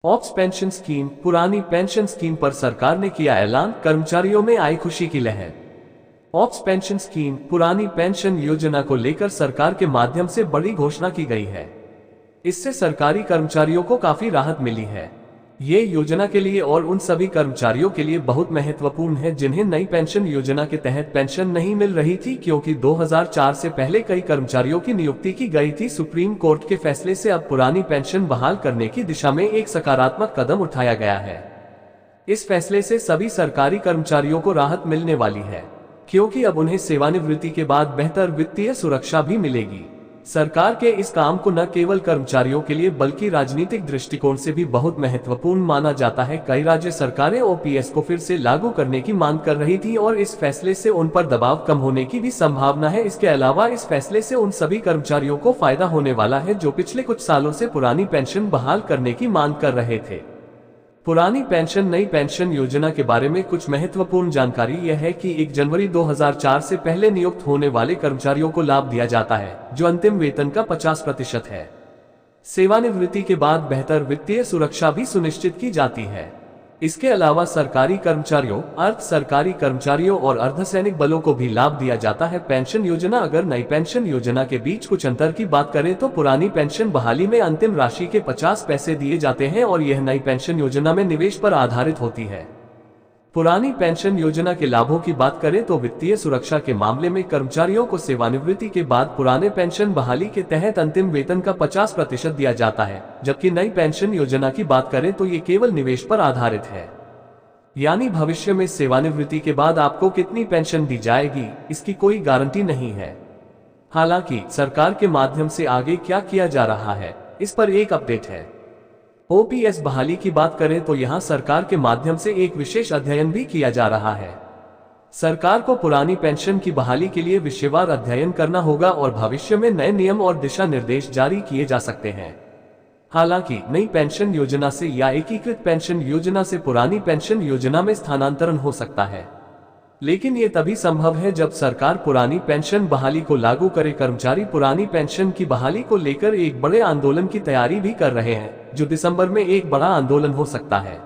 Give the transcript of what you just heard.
Ops pension scheme, पुरानी pension scheme पर सरकार ने किया ऐलान, कर्मचारियों में आई खुशी की लहर। ऑप्स पेंशन स्कीम, पुरानी पेंशन योजना को लेकर सरकार के माध्यम से बड़ी घोषणा की गई है। इससे सरकारी कर्मचारियों को काफी राहत मिली है। ये योजना के लिए और उन सभी कर्मचारियों के लिए बहुत महत्वपूर्ण है जिन्हें नई पेंशन योजना के तहत पेंशन नहीं मिल रही थी, क्योंकि 2004 से पहले कई कर्मचारियों की नियुक्ति की गई थी। सुप्रीम कोर्ट के फैसले से अब पुरानी पेंशन बहाल करने की दिशा में एक सकारात्मक कदम उठाया गया है। इस फैसले से सभी सरकारी कर्मचारियों को राहत मिलने वाली है, क्योंकि अब उन्हें सेवानिवृत्ति के बाद बेहतर वित्तीय सुरक्षा भी मिलेगी। सरकार के इस काम को न केवल कर्मचारियों के लिए बल्कि राजनीतिक दृष्टिकोण से भी बहुत महत्वपूर्ण माना जाता है। कई राज्य सरकारें ओपीएस को फिर से लागू करने की मांग कर रही थी और इस फैसले से उन पर दबाव कम होने की भी संभावना है। इसके अलावा इस फैसले से उन सभी कर्मचारियों को फायदा होने वाला है जो पिछले कुछ सालों से पुरानी पेंशन बहाल करने की मांग कर रहे थे। पुरानी पेंशन नई पेंशन योजना के बारे में कुछ महत्वपूर्ण जानकारी यह है कि 1 जनवरी 2004 से पहले नियुक्त होने वाले कर्मचारियों को लाभ दिया जाता है, जो अंतिम वेतन का 50% है। सेवानिवृत्ति के बाद बेहतर वित्तीय सुरक्षा भी सुनिश्चित की जाती है। इसके अलावा सरकारी कर्मचारियों, अर्ध सरकारी कर्मचारियों और अर्धसैनिक बलों को भी लाभ दिया जाता है। पेंशन योजना, अगर नई पेंशन योजना के बीच कुछ अंतर की बात करें तो पुरानी पेंशन बहाली में अंतिम राशि के 50 पैसे दिए जाते हैं और यह नई पेंशन योजना में निवेश पर आधारित होती है। पुरानी पेंशन योजना के लाभों की बात करें तो वित्तीय सुरक्षा के मामले में कर्मचारियों को सेवानिवृत्ति के बाद पुराने पेंशन बहाली के तहत अंतिम वेतन का 50% दिया जाता है, जबकि नई पेंशन योजना की बात करें तो ये केवल निवेश पर आधारित है। यानी भविष्य में सेवानिवृत्ति के बाद आपको कितनी पेंशन दी जाएगी, इसकी कोई गारंटी नहीं है। हालांकि सरकार के माध्यम से आगे क्या किया जा रहा है, इस पर एक अपडेट है। ओपीएस बहाली की बात करें तो यहां सरकार के माध्यम से एक विशेष अध्ययन भी किया जा रहा है। सरकार को पुरानी पेंशन की बहाली के लिए विषयवार अध्ययन करना होगा और भविष्य में नए नियम और दिशा निर्देश जारी किए जा सकते हैं। हालांकि नई पेंशन योजना से या एकीकृत पेंशन योजना से पुरानी पेंशन योजना में स्थानांतरण हो सकता है, लेकिन ये तभी संभव है जब सरकार पुरानी पेंशन बहाली को लागू करे। कर्मचारी पुरानी पेंशन की बहाली को लेकर एक बड़े आंदोलन की तैयारी भी कर रहे हैं, जो दिसंबर में एक बड़ा आंदोलन हो सकता है।